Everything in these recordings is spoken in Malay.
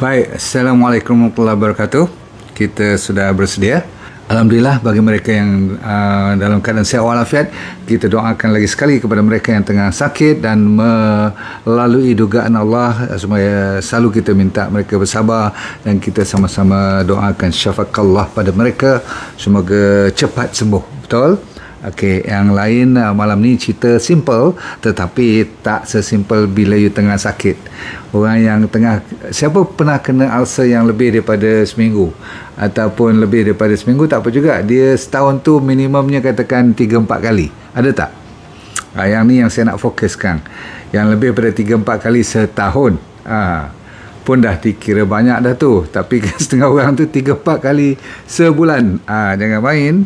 Baik, Assalamualaikum warahmatullahi wabarakatuh. Kita sudah bersedia. Alhamdulillah bagi mereka yang dalam keadaan sihat walafiat, kita doakan lagi sekali kepada mereka yang tengah sakit dan melalui dugaan Allah supaya selalu kita minta mereka bersabar dan kita sama-sama doakan syafakallah pada mereka, semoga cepat sembuh. Betul? Okey, yang lain malam ni cerita simple tetapi tak sesimpel bila you tengah sakit. Orang yang tengah, siapa pernah kena ulcer yang lebih daripada seminggu ataupun lebih daripada seminggu, tak apa juga. Dia setahun tu minimumnya katakan 3-4 kali. Ada tak? Yang ni yang saya nak fokuskan. Yang lebih daripada 3-4 kali setahun. Pun dah dikira banyak dah tu, tapi setengah orang tu 3-4 kali sebulan. Jangan main.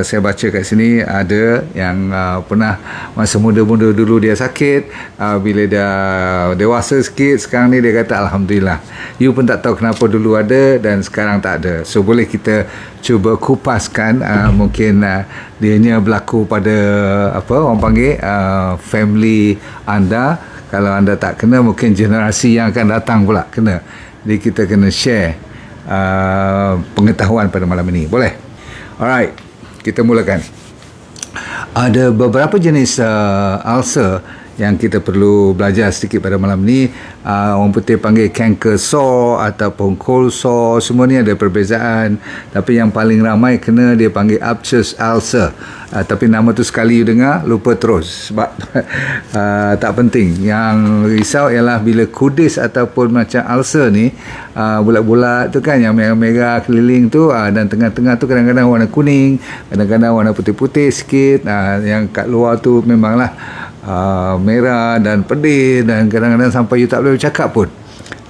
Saya baca kat sini ada yang pernah masa muda-muda dulu dia sakit, bila dah dewasa sikit sekarang ni dia kata Alhamdulillah. You pun tak tahu kenapa dulu ada dan sekarang tak ada. So boleh kita cuba kupaskan, mungkin dianya berlaku pada apa orang panggil family anda. Kalau anda tak kena, mungkin generasi yang akan datang pula kena. Jadi kita kena share pengetahuan pada malam ini. Boleh? Alright, kita mulakan. Ada beberapa jenis ulcer yang kita perlu belajar sedikit pada malam ni. Orang putih panggil canker sore ataupun cold sore, semua ni ada perbezaan. Tapi yang paling ramai kena dia panggil Upchurch ulcer. Tapi nama tu sekali you dengar, lupa terus sebab tak penting. Yang risau ialah bila kudis ataupun macam ulcer ni, bulat-bulat tu kan, yang merah-merah keliling tu, dan tengah-tengah tu kadang-kadang warna kuning, kadang-kadang warna putih-putih sikit. Yang kat luar tu memanglah merah dan pedih, dan kadang-kadang sampai you tak boleh bercakap pun,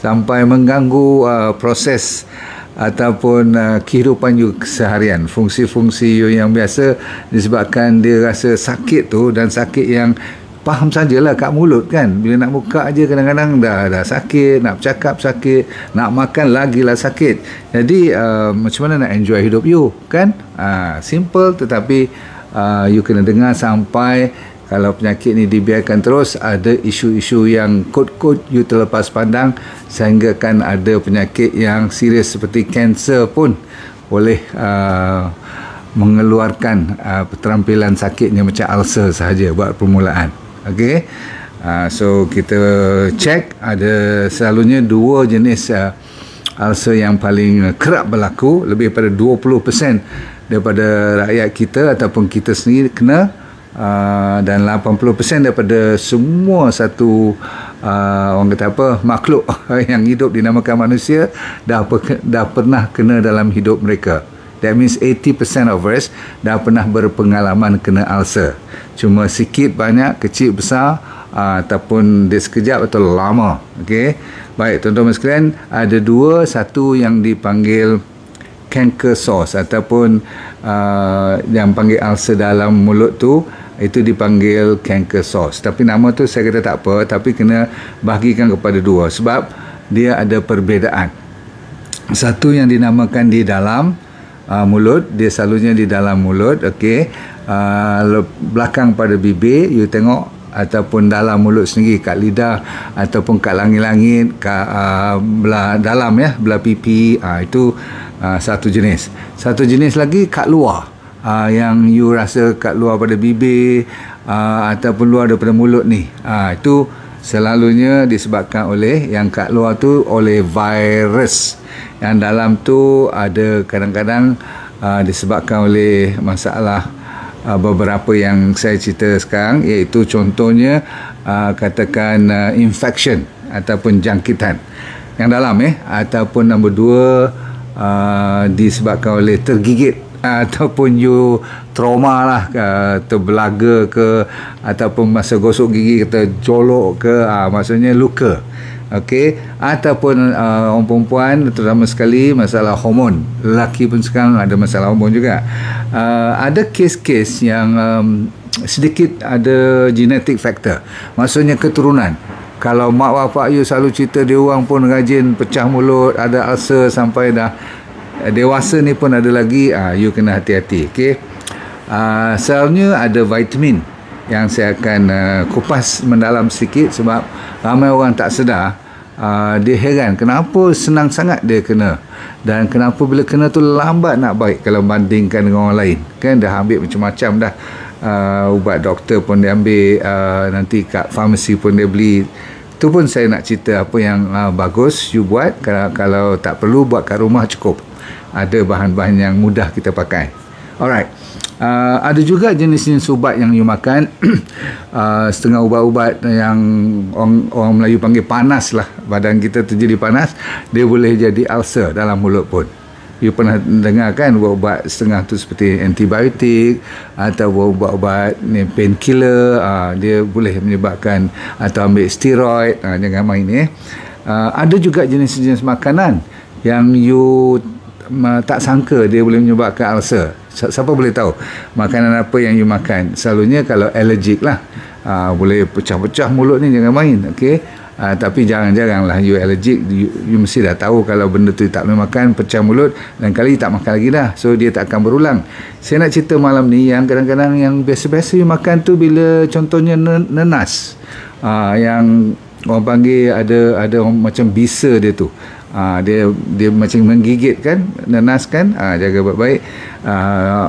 sampai mengganggu proses ataupun kehidupan you seharian, fungsi-fungsi you yang biasa, disebabkan dia rasa sakit tu. Dan sakit yang faham sajalah kat mulut kan, bila nak buka aja kadang-kadang dah sakit, nak bercakap sakit, nak makan lagilah sakit. Jadi macam mana nak enjoy hidup you kan? Simple, tetapi you kena dengar sampai. Kalau penyakit ni dibiarkan terus, ada isu-isu yang kod-kod you terlepas pandang, sehingga kan ada penyakit yang serius seperti kanser pun boleh mengeluarkan keterampilan sakitnya macam ulcer sahaja buat permulaan. Okey. So kita check, ada selalunya dua jenis ulcer yang paling kerap berlaku. Lebih daripada 20% daripada rakyat kita ataupun kita sendiri kena. Dan 80% daripada semua satu orang kata apa, makhluk yang hidup dinamakan manusia dah pernah kena dalam hidup mereka. That means 80% of us dah pernah berpengalaman kena ulcer. Cuma sikit banyak, kecil besar, ataupun dia sekejap atau lama. Okey. Baik tuan-tuan sekalian, ada dua, satu yang dipanggil canker sore ataupun yang panggil ulcer dalam mulut tu, itu dipanggil canker sore. Tapi nama tu saya kata tak apa, tapi kena bahagikan kepada dua sebab dia ada perbezaan. Satu yang dinamakan di dalam mulut, dia selalunya di dalam mulut. Okey. Belakang pada bibir you tengok, ataupun dalam mulut sendiri, kat lidah ataupun kat langit-langit, kat belah dalam ya, belah pipi. Itu satu jenis. Satu jenis lagi kat luar, yang you rasa kat luar pada bibir ataupun luar daripada mulut ni. Itu selalunya disebabkan oleh, yang kat luar tu oleh virus. Yang dalam tu ada kadang-kadang disebabkan oleh masalah beberapa yang saya cerita sekarang, iaitu contohnya katakan infection ataupun jangkitan yang dalam ataupun nombor dua disebabkan oleh tergigit ataupun you trauma lah, terbelaga ke, ataupun masa gosok gigi kita jolok ke, maksudnya luka. Okey. Ataupun orang perempuan terutama sekali masalah hormon, lelaki pun sekarang ada masalah hormon juga. Ada kes-kes yang sedikit ada genetic factor, maksudnya keturunan. Kalau mak bapak you selalu cerita dia orang pun rajin pecah mulut, ada ulcer sampai dah dewasa ni pun ada lagi, you kena hati-hati. Okey. Selalunya ada vitamin yang saya akan kupas mendalam sedikit sebab ramai orang tak sedar dia heran kenapa senang sangat dia kena, dan kenapa bila kena tu lambat nak baik kalau bandingkan dengan orang lain. Kan dah ambil macam-macam dah, ubat doktor pun dia ambil, nanti kat farmasi pun dia beli. Tu pun saya nak cerita apa yang bagus you buat. Kalau tak perlu buat kat rumah cukup, ada bahan-bahan yang mudah kita pakai. Alright. Ada juga jenis-jenis ubat yang you makan. Setengah ubat-ubat yang orang Melayu panggil panas lah, badan kita terjadi panas, dia boleh jadi ulcer dalam mulut pun. You pernah dengar kan ubat-ubat setengah tu seperti antibiotik atau ubat-ubat painkiller, dia boleh menyebabkan, atau ambil steroid, jangan main ada juga jenis-jenis makanan yang you tak sangka dia boleh menyebabkan ulcer. Siapa boleh tahu makanan apa yang you makan? Selalunya kalau allergic lah, boleh pecah-pecah mulut ni, jangan main. Okey. Tapi jarang-jarang lah you allergic, you mesti dah tahu kalau benda tu tak boleh makan, pecah mulut, dan kali tak makan lagi dah, so dia tak akan berulang. Saya nak cerita malam ni yang kadang-kadang yang biasa-biasa you makan tu, bila contohnya nenas, yang orang panggil ada macam bisa dia tu, dia macam menggigit kan, nenas kan, jaga baik-baik.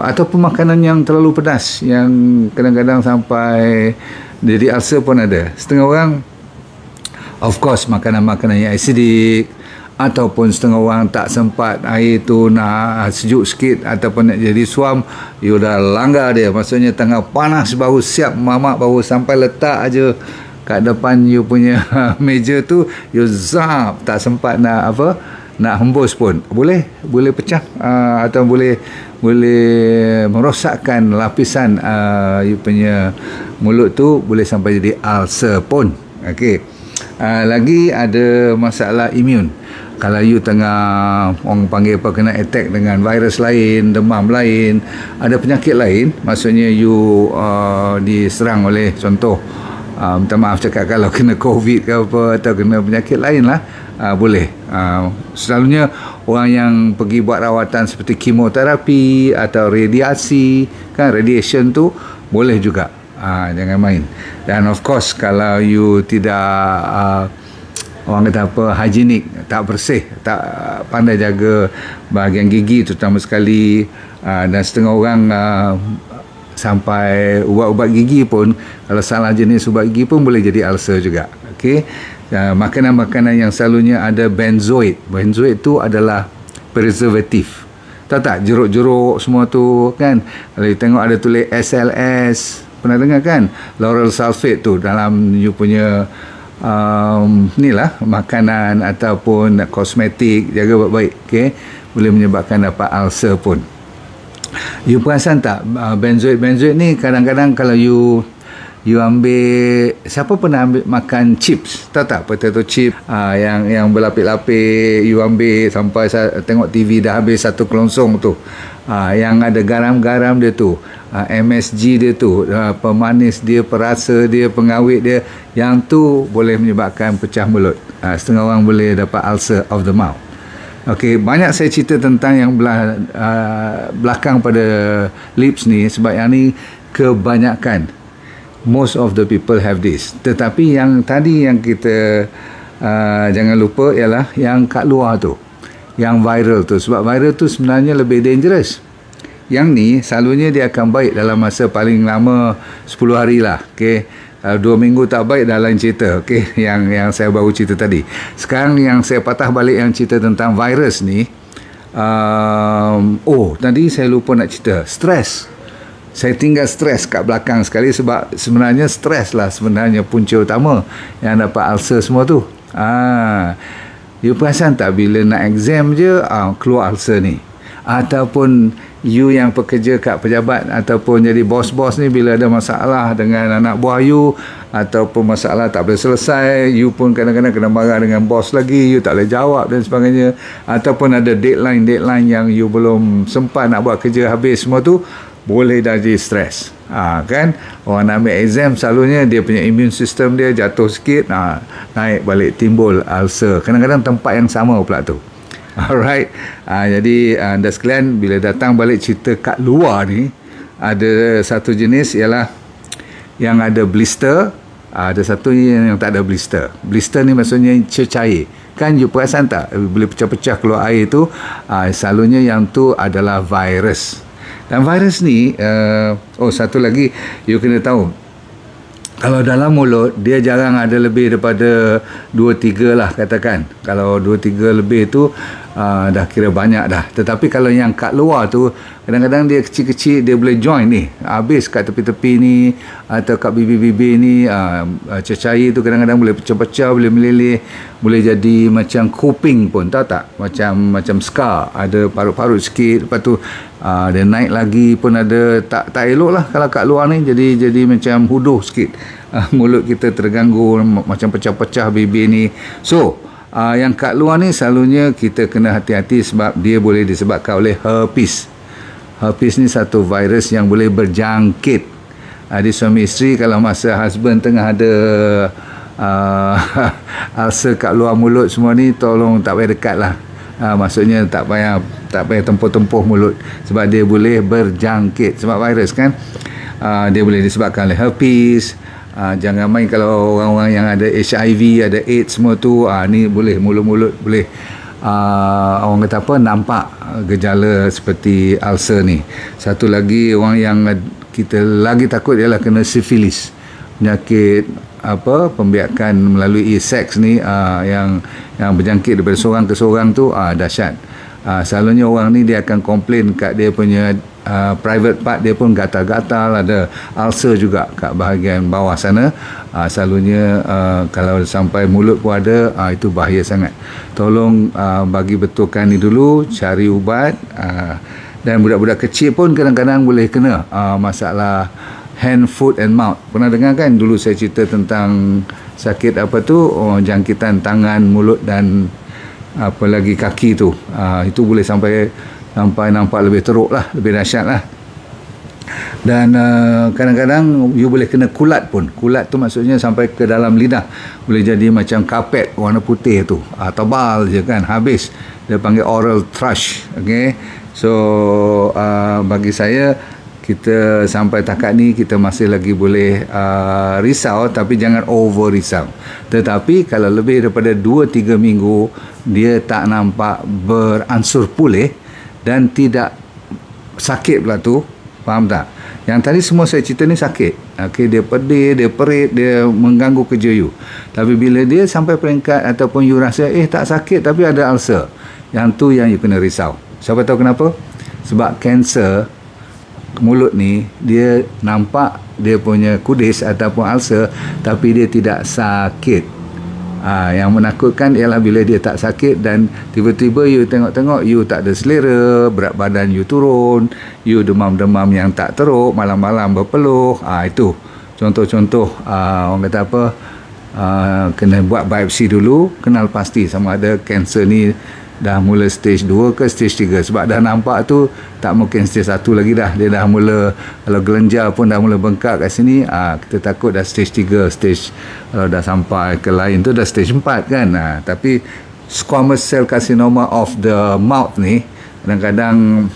Ataupun makanan yang terlalu pedas, yang kadang-kadang sampai jadi ulcer pun ada. Setengah orang, of course, makanan-makanan yang acidic, ataupun setengah orang tak sempat air tu nak sejuk sikit ataupun nak jadi suam, you dah langgar dia. Maksudnya tengah panas baru siap mamak, baru sampai letak aja kat depan you punya meja tu, you zap, tak sempat nak hembus pun. Boleh pecah, atau boleh merosakkan lapisan you punya mulut tu, boleh sampai jadi ulcer pun. Okey. Lagi ada masalah imun. Kalau you tengah, orang panggil apa, kena attack dengan virus lain, demam lain, ada penyakit lain, maksudnya you diserang oleh, contoh, minta maaf cakap, kalau kena COVID ke apa, atau kena penyakit lain lah, boleh. Selalunya orang yang pergi buat rawatan seperti kemoterapi atau radiasi, kan, radiation tu boleh juga. Jangan main. Dan of course, kalau you tidak orang kata apa, hygienik, tak bersih, tak pandai jaga bahagian gigi terutama sekali, dan setengah orang sampai ubat-ubat gigi pun, kalau salah jenis ubat gigi pun boleh jadi ulcer juga. Okey. Makanan-makanan yang selalunya ada benzoid. Benzoid tu adalah preservatif. Tahu tak, jeruk-jeruk semua tu kan, kalau you tengok ada tulis SLS, pernah dengar kan, lauryl sulfate tu dalam you punya ni lah, makanan ataupun kosmetik, jaga baik-baik. Okay? Boleh menyebabkan dapat ulcer pun. You perasan tak, benzoid ni kadang-kadang kalau you ambil, siapa pernah ambil makan chips, tahu tak, potato chip, yang berlapik-lapik, you ambil sampai tengok TV dah habis satu kelongsong tu, yang ada garam-garam dia tu, MSG dia tu, pemanis dia, perasa dia, pengawet dia, yang tu boleh menyebabkan pecah mulut. Setengah orang boleh dapat ulcer of the mouth. Okey, banyak saya cerita tentang yang belakang pada lips ni, sebab yang ni kebanyakan, most of the people have this. Tetapi yang tadi yang kita jangan lupa ialah yang kat luar tu, yang viral tu. Sebab viral tu sebenarnya lebih dangerous. Yang ni selalunya dia akan baik dalam masa paling lama 10 hari lah. Okay. 2 minggu tak baik dah lain cerita. Okay. Yang saya baru cerita tadi. Sekarang yang saya patah balik yang cerita tentang virus ni, tadi saya lupa nak cerita stres. Saya tinggal stres kat belakang sekali, sebab sebenarnya stres lah sebenarnya punca utama yang dapat ulcer semua tu. You perasan tak, bila nak exam je keluar ulcer ni. Ataupun you yang pekerja kat pejabat ataupun jadi bos-bos ni, bila ada masalah dengan anak buah you ataupun masalah tak boleh selesai, you pun kadang-kadang kena marah dengan bos lagi, you tak boleh jawab dan sebagainya. Ataupun ada deadline yang you belum sempat nak buat kerja habis semua tu, boleh dah jadi stres. Kan, orang nak ambil exam selalunya dia punya immune system dia jatuh sikit, naik balik, timbul ulcer, kadang-kadang tempat yang sama pula tu. Alright. Jadi anda sekalian, bila datang balik cerita kat luar ni, ada satu jenis ialah yang ada blister, Ada satu yang tak ada blister. Blister ni maksudnya cecair. Kan you perasan tak, boleh pecah-pecah keluar air tu, selalunya yang tu adalah virus. Dan virus ni, satu lagi you kena tahu, kalau dalam mulut dia jarang ada lebih daripada 2-3 lah katakan. Kalau 2-3 lebih tu dah kira banyak dah. Tetapi kalau yang kat luar tu, kadang-kadang dia kecil-kecil, dia boleh join ni, habis kat tepi-tepi ni atau kat bibir-bibir ni, cecair tu kadang-kadang boleh pecah-pecah, boleh meleleh, boleh jadi macam kuping pun, tahu tak, macam scar, ada parut-parut sikit, lepas tu dia naik lagi pun ada. Tak elok lah kalau kat luar ni, jadi macam huduh sikit, mulut kita terganggu, macam pecah-pecah bibir ni. So yang kat luar ni selalunya kita kena hati-hati sebab dia boleh disebabkan oleh herpes. Herpes ni satu virus yang boleh berjangkit. Di suami isteri, kalau masa husband tengah ada ulcer kat luar mulut semua ni, tolong tak payah dekat lah. Maksudnya tak payah tempuh-tempuh mulut, sebab dia boleh berjangkit. Sebab virus kan, dia boleh disebabkan oleh herpes. Jangan main kalau orang-orang yang ada HIV, ada AIDS semua tu, ni boleh mulut-mulut boleh orang kata apa, nampak gejala seperti ulcer ni. Satu lagi, orang yang kita lagi takut ialah kena sifilis, penyakit pembiakan melalui seks ni, yang berjangkit daripada seorang ke seorang tu, dahsyat. Selalunya orang ni dia akan komplain kat dia punya private part dia pun gatal-gatal, ada ulcer juga kat bahagian bawah sana. Selalunya kalau sampai mulut pun ada, itu bahaya sangat. Tolong bagi betulkan ni dulu, cari ubat. Dan budak-budak kecil pun kadang-kadang boleh kena masalah hand, foot and mouth. Pernah dengar kan dulu saya cerita tentang sakit apa tu, jangkitan tangan, mulut dan apa lagi kaki tu. Itu boleh sampai nampak lebih teruk lah, lebih dahsyat lah. Dan kadang-kadang you boleh kena kulat pun. Kulat tu maksudnya sampai ke dalam lidah, boleh jadi macam kapet warna putih tu, tebal je kan, habis. Dia panggil oral thrush. Okay, so bagi saya, kita sampai takat ni kita masih lagi boleh risau, tapi jangan over risau. Tetapi kalau lebih daripada 2-3 minggu dia tak nampak beransur pulih dan tidak sakit pula tu, faham tak? Yang tadi semua saya cerita ni sakit. Okay, dia pedih, dia perit, dia mengganggu kerja you. Tapi bila dia sampai peringkat ataupun you rasa tak sakit tapi ada ulcer, yang tu yang you kena risau. Siapa tahu kenapa? Sebab kanser mulut ni, dia nampak dia punya kudis ataupun ulcer, tapi dia tidak sakit. Yang menakutkan ialah bila dia tak sakit dan tiba-tiba you tengok-tengok you tak ada selera, berat badan you turun, you demam-demam yang tak teruk, malam-malam berpeluh. Itu contoh-contoh orang kata apa, kena buat biopsi dulu, kenal pasti sama ada kanser ni dah mula stage 2 ke stage 3. Sebab dah nampak tu tak mungkin stage 1 lagi dah. Dia dah mula, kalau gelenjar pun dah mula bengkak kat sini, kita takut dah stage 3. Stage, kalau dah sampai ke lain tu dah stage 4 kan. Tapi squamous cell carcinoma of the mouth ni kadang-kadang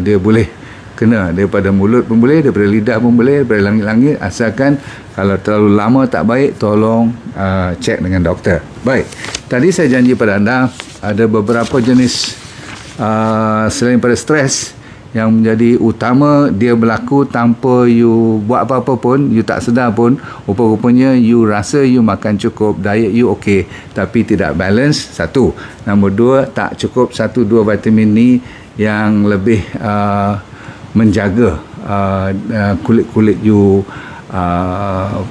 dia boleh kena daripada mulut pun boleh, daripada lidah pun boleh, daripada langit-langit, asalkan kalau terlalu lama tak baik, tolong cek dengan doktor. Baik, tadi saya janji pada anda ada beberapa jenis selain pada stres yang menjadi utama, dia berlaku tanpa you buat apa-apa pun, you tak sedar pun. Rupa-rupanya you rasa you makan cukup, diet you okey, tapi tidak balance. Satu. Nombor 2, tak cukup 1-2 vitamin ni yang lebih menjaga kulit-kulit you,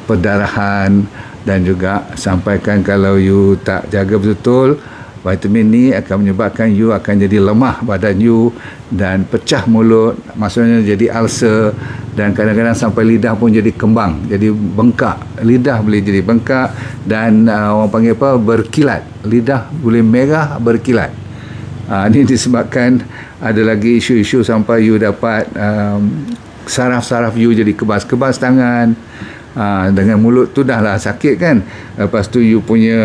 perdarahan, dan juga sampaikan kalau you tak jaga betul, vitamin ni akan menyebabkan you akan jadi lemah badan you dan pecah mulut, maksudnya jadi ulcer, dan kadang-kadang sampai lidah pun jadi kembang, jadi bengkak. Lidah boleh jadi bengkak dan orang panggil apa, berkilat. Lidah boleh merah berkilat. Ini disebabkan ada lagi isu-isu sampai you dapat saraf-saraf you jadi kebas-kebas tangan. Dengan mulut tu dah lah sakit kan. Lepas tu you punya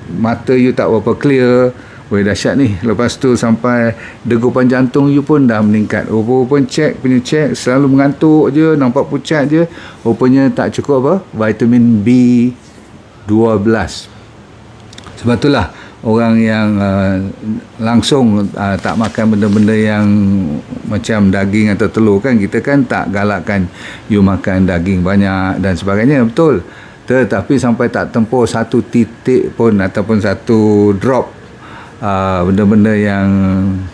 mata you tak berapa clear, Weh, dahsyat ni. Lepas tu sampai degupan jantung you pun dah meningkat. Rupa-rupa punya cek selalu mengantuk je, nampak pucat je. Rupanya tak cukup apa? Vitamin B12. Sebab itulah orang yang langsung tak makan benda-benda yang macam daging atau telur kan, kita kan tak galakkan you makan daging banyak dan sebagainya, betul. Tetapi sampai tak tempoh satu titik pun ataupun satu drop benda-benda yang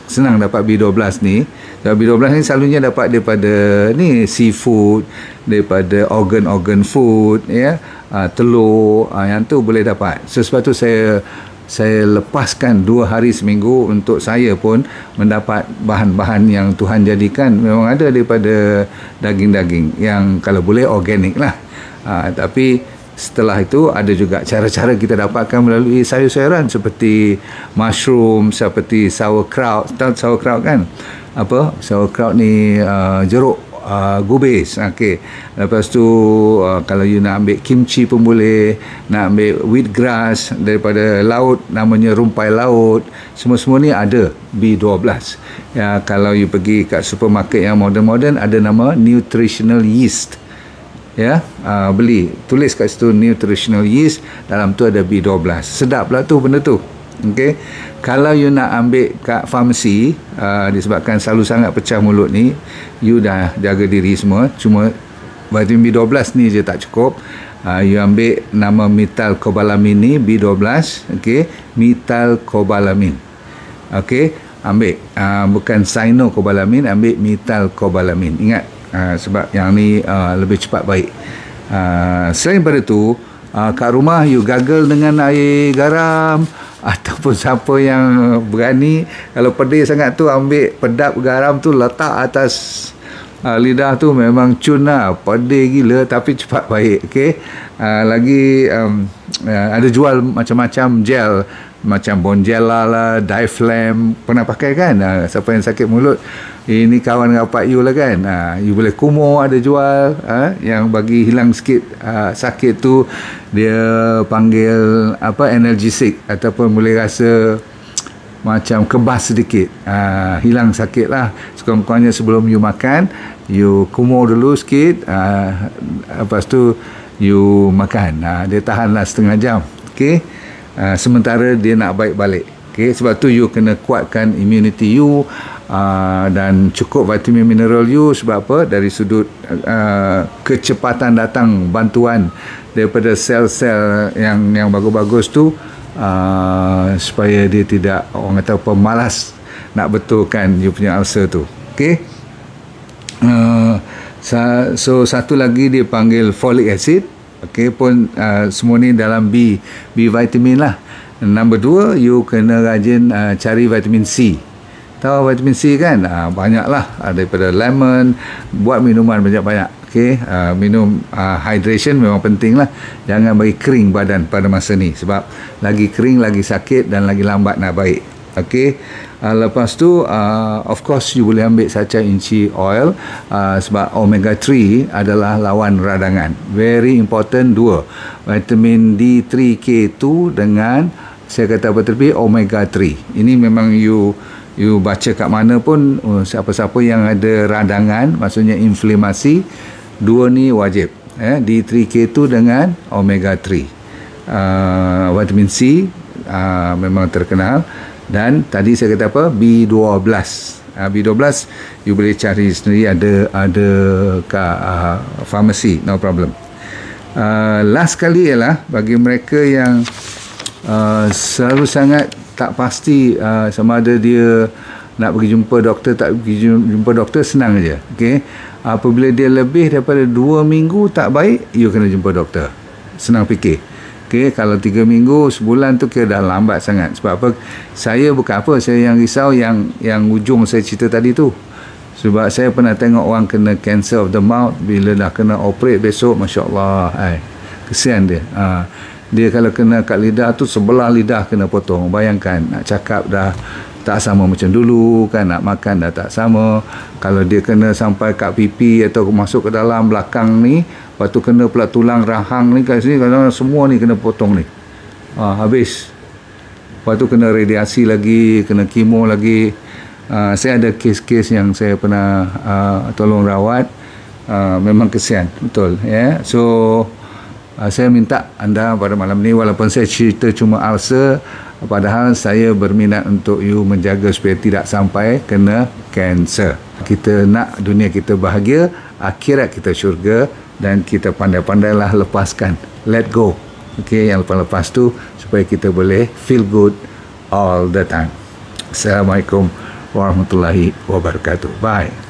senang dapat B12 ni. Dan B12 ni selalunya dapat daripada ni seafood, daripada organ food, ya, telur, yang tu boleh dapat. So, sebab tu saya lepaskan 2 hari seminggu untuk saya pun mendapat bahan-bahan yang Tuhan jadikan memang ada daripada daging-daging yang kalau boleh organik lah. Tapi setelah itu ada juga cara-cara kita dapatkan melalui sayur-sayuran seperti mushroom, seperti sauerkraut. Tahu sauerkraut kan? Apa? Sauerkraut ni jeruk gubis. Okey. Lepas tu kalau you nak ambil kimchi pun boleh, nak ambil wheatgrass daripada laut namanya rumpai laut. Semua-semua ni ada B12. Ya, kalau you pergi kat supermarket yang moden-moden ada nama nutritional yeast. Ya, beli, tulis kat situ nutritional yeast, dalam tu ada B12. Sedap lah tu benda tu. Okey. Kalau you nak ambil kat farmasi, disebabkan selalu sangat pecah mulut ni, you dah jaga diri semua, cuma vitamin B12 ni je tak cukup. You ambil nama metylcobalamin ni, B12, okey, metylcobalamin. Okey, ambil bukan cyanocobalamin, ambil metylcobalamin. Ingat, sebab yang ni lebih cepat baik. Selain daripada tu, kat rumah you gargle dengan air garam, ataupun siapa yang berani, kalau pedih sangat tu ambil pedap garam tu letak atas lidah tu, memang cun lah, pedih gila tapi cepat baik. Okay? Lagi ada jual macam-macam gel, macam Bonjela lah, Diflam, pernah pakai kan? Siapa yang sakit mulut, ini kawan rapat you lah kan. You boleh kumur, ada jual, yang bagi hilang sikit sakit tu, dia panggil apa, analgesic, ataupun boleh rasa macam kebas sedikit, hilang sakit lah. Sekurang-kurangnya sebelum you makan, you kumur dulu sikit, lepas tu you makan. Dia tahanlah setengah jam. Okay? Sementara dia nak baik balik. Okay? Sebab tu you kena kuatkan immunity you, dan cukup vitamin mineral you. Sebab apa? Dari sudut kecepatan datang bantuan daripada sel-sel yang bagus-bagus tu, supaya dia tidak, orang kata apa, malas nak betulkan you punya ulcer tu. Okay? So satu lagi dia panggil folic acid. Okay, pun semua ni dalam B vitamin lah. Nombor 2, you kena rajin cari vitamin C. Tahu vitamin C kan? Banyak lah, daripada lemon. Buat minuman banyak-banyak. Okay, minum hydration memang penting lah. Jangan bagi kering badan pada masa ni, sebab lagi kering lagi sakit dan lagi lambat nak baik. Okay, lepas tu of course you boleh ambil sacha inci oil, sebab omega 3 adalah lawan radangan. Very important, 2 vitamin D3K2 dengan, saya kata apa terlebih, omega 3. Ini memang you baca kat mana pun, siapa-siapa yang ada radangan, maksudnya inflamasi, 2 ni wajib, D3K2 dengan omega 3. Vitamin C memang terkenal. Dan tadi saya kata apa, B12. B12 you boleh cari sendiri, ada kat farmasi, no problem. Last kali ialah bagi mereka yang selalu sangat tak pasti sama ada dia nak pergi jumpa doktor, tak pergi jumpa doktor, senang je. Okay? Apabila dia lebih daripada 2 minggu tak baik, you kena jumpa doktor. Senang fikir. Okay, kalau 3 minggu, sebulan tu kira dah lambat sangat. Sebab apa? Saya bukan apa, saya yang risau yang ujung saya cerita tadi tu. Sebab saya pernah tengok orang kena cancer of the mouth, bila dah kena operate besok, Masya Allah, kesian dia. Dia kalau kena kat lidah tu, sebelah lidah kena potong. Bayangkan, nak cakap dah tak sama macam dulu kan, nak makan dah tak sama. Kalau dia kena sampai kat pipi atau masuk ke dalam belakang ni, lepas tu kena pula tulang rahang ni kat sini, kadang semua ni kena potong ni, habis. Lepas tu kena radiasi lagi, kena kemo lagi. Saya ada kes-kes yang saya pernah tolong rawat. Memang kesian, betul ya. So saya minta anda pada malam ni, walaupun saya cerita cuma ulcer, padahal saya berminat untuk you menjaga supaya tidak sampai kena kanser. Kita nak dunia kita bahagia, akhirat kita syurga, dan kita pandai-pandailah lepaskan, let go. Okey, yang lepas-lepas tu supaya kita boleh feel good all the time. Assalamualaikum warahmatullahi wabarakatuh. Bye.